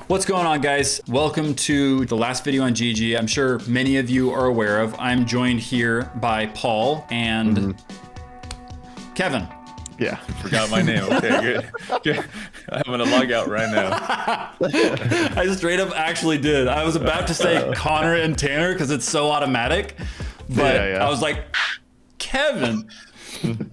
What's going on, guys? Welcome to the last video on GG. I'm sure many of you are aware of. I'm joined here by Paul and Kevin. Yeah. Forgot my name. Okay, good. I'm gonna log out right now. I straight up actually did. I was about to say Connor and Tanner because it's so automatic, but I was like, Kevin.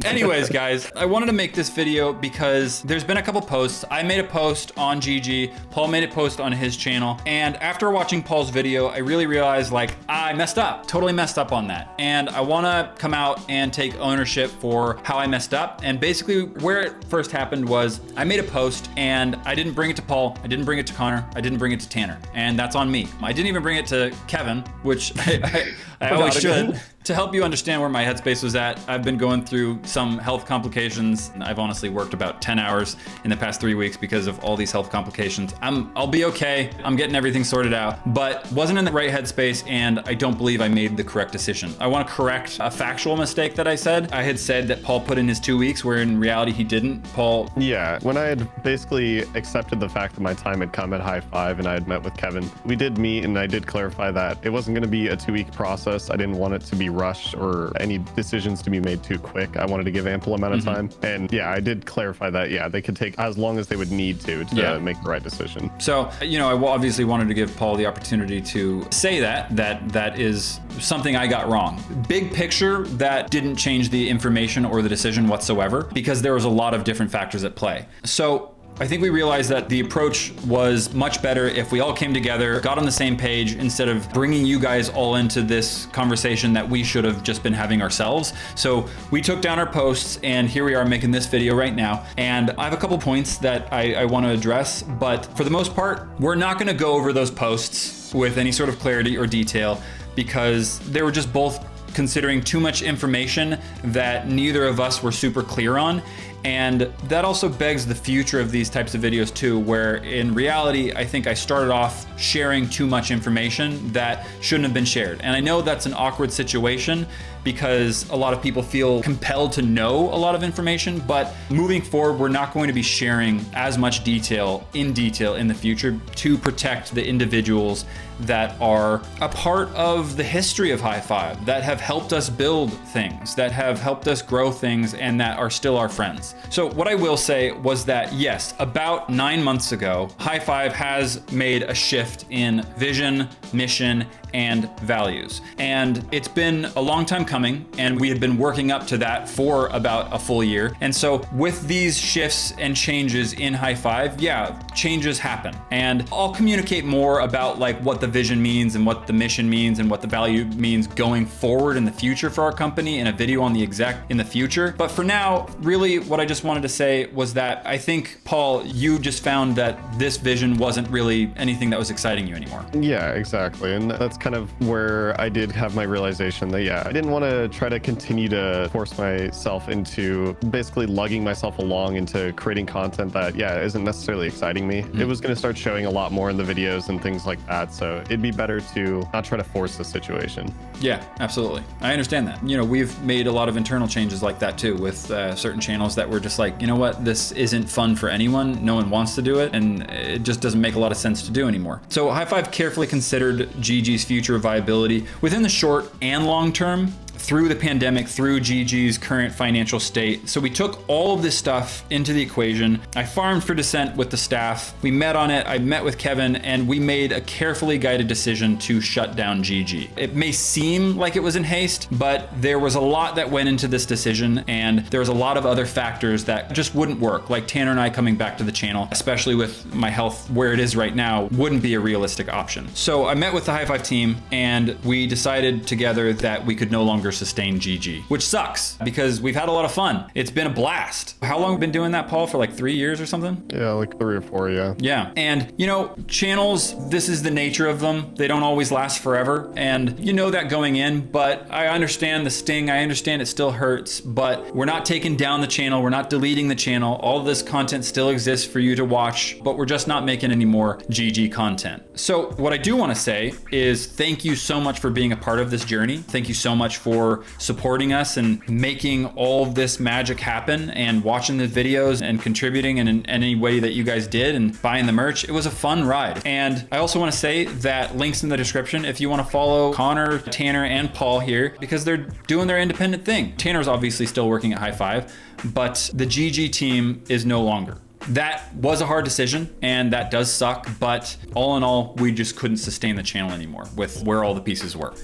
Anyways, guys, I wanted to make this video because there's been a couple posts. I made a post on GG, Paul made a post on his channel, and after watching Paul's video, I really realized like I messed up, totally messed up on that. And I want to come out and take ownership for how I messed up. And basically where it first happened was I made a post and I didn't bring it to Paul, I didn't bring it to Connor, I didn't bring it to Tanner, and that's on me. I didn't even bring it to Kevin, which I always should. To help you understand where my headspace was at, I've been going through some health complications. I've honestly worked about 10 hours in the past 3 weeks because of all these health complications. I'll be okay. I'm getting everything sorted out, but wasn't in the right headspace, and I don't believe I made the correct decision. I want to correct a factual mistake that I said. I had said that Paul put in his 2 weeks, where in reality he didn't. Paul. Yeah, when I had basically accepted the fact that my time had come at High Five and I had met with Kevin, we did meet and I did clarify that it wasn't going to be a 2-week process. I didn't want it to be rushed or any decisions to be made too quick. I wanted to give ample amount of time. And yeah, I did clarify that, yeah, they could take as long as they would need to make the right decision. So, you know, I obviously wanted to give Paul the opportunity to say that is something I got wrong. Big picture, that didn't change the information or the decision whatsoever because there was a lot of different factors at play. So I think we realized that the approach was much better if we all came together, got on the same page, instead of bringing you guys all into this conversation that we should have just been having ourselves. So we took down our posts, and here we are making this video right now. And I have a couple points that I want to address, but for the most part, we're not going to go over those posts with any sort of clarity or detail because they were just both considering too much information that neither of us were super clear on. And that also begs the future of these types of videos too, where in reality, I think I started off sharing too much information that shouldn't have been shared. And I know that's an awkward situation because a lot of people feel compelled to know a lot of information, but moving forward, we're not going to be sharing as much detail in the future to protect the individuals that are a part of the history of High Five, that have helped us build things, that have helped us grow things, and that are still our friends. So what I will say was that yes, about 9 months ago, High Five has made a shift in vision, mission, and values. And it's been a long time coming, and we had been working up to that for about a full year. And so with these shifts and changes in High Five, yeah, changes happen. And I'll communicate more about like what the vision means and what the mission means and what the value means going forward in the future for our company in a video on the exec in the future. But for now, really what I just wanted to say was that I think, Paul, you just found that this vision wasn't really anything that was exciting you anymore. Yeah, exactly. And that's kind of where I did have my realization that, yeah, I didn't want to try to continue to force myself into basically lugging myself along into creating content that, yeah, isn't necessarily exciting me. It was going to start showing a lot more in the videos and things like that. So it'd be better to not try to force the situation. Yeah, absolutely. I understand that. You know, we've made a lot of internal changes like that too with certain channels that were just like, you know what, this isn't fun for anyone. No one wants to do it, and it just doesn't make a lot of sense to do anymore. So High Five carefully considered GG's future viability within the short and long term, through the pandemic, through GG's current financial state. So we took all of this stuff into the equation. I farmed for dissent with the staff. We met on it. I met with Kevin, and we made a carefully guided decision to shut down GG. It may seem like it was in haste, but there was a lot that went into this decision, and there was a lot of other factors that just wouldn't work. Like Tanner and I coming back to the channel, especially with my health where it is right now, wouldn't be a realistic option. So I met with the High Five team, and we decided together that we could no longer sustain GG, which sucks because we've had a lot of fun. It's been a blast. How long have we been doing that, Paul? For like 3 years or something? Yeah, like 3 or 4, yeah. Yeah, and you know, channels, this is the nature of them. They don't always last forever, and you know that going in, but I understand the sting. I understand it still hurts, but we're not taking down the channel. We're not deleting the channel. All of this content still exists for you to watch, but we're just not making any more GG content. So what I do want to say is thank you so much for being a part of this journey. Thank you so much for for supporting us and making all of this magic happen and watching the videos and contributing in any way that you guys did and buying the merch. It was a fun ride. And I also want to say that links in the description if you want to follow Connor, Tanner, and Paul here, because they're doing their independent thing. Tanner's obviously still working at High Five, but the GG team is no longer. That was a hard decision and that does suck, but all in all, we just couldn't sustain the channel anymore with where all the pieces were.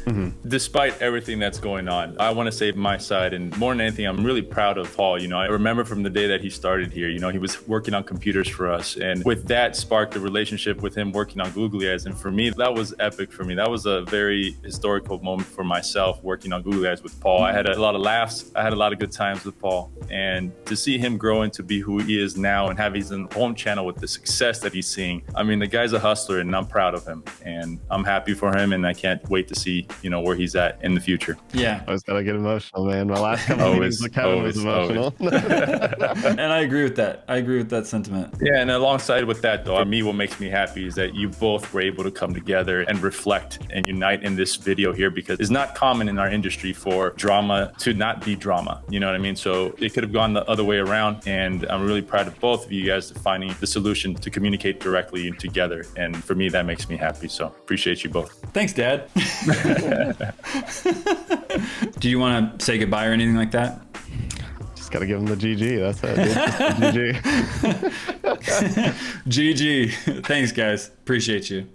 Despite everything that's going on, I want to say my side, and more than anything, I'm really proud of Paul. You know, I remember from the day that he started here, you know, he was working on computers for us, and with that sparked a relationship with him working on Googly Eyes. And for me, that was epic for me. That was a very historical moment for myself working on Googly Eyes with Paul. I had a lot of laughs. I had a lot of good times with Paul, and to see him grow into be who he is now and have his own channel with the success that he's seeing. I mean, the guy's a hustler and I'm proud of him and I'm happy for him, and I can't wait to see, you know, where he's at in the future. Yeah. I was gonna get emotional, man. My last couple meetings with Kevin was emotional. And I agree with that. I agree with that sentiment. Yeah, and alongside with that though, for me, what makes me happy is that you both were able to come together and reflect and unite in this video here, because it's not common in our industry for drama to not be drama. You know what I mean? So it could have gone the other way around, and I'm really proud of both of you guys to finding the solution to communicate directly and together. And for me, that makes me happy. So appreciate you both. Thanks, Dad. Do you want to say goodbye or anything like that? Just gotta give him the GG. That's it. Dude. Just the GG. GG. Thanks, guys. Appreciate you.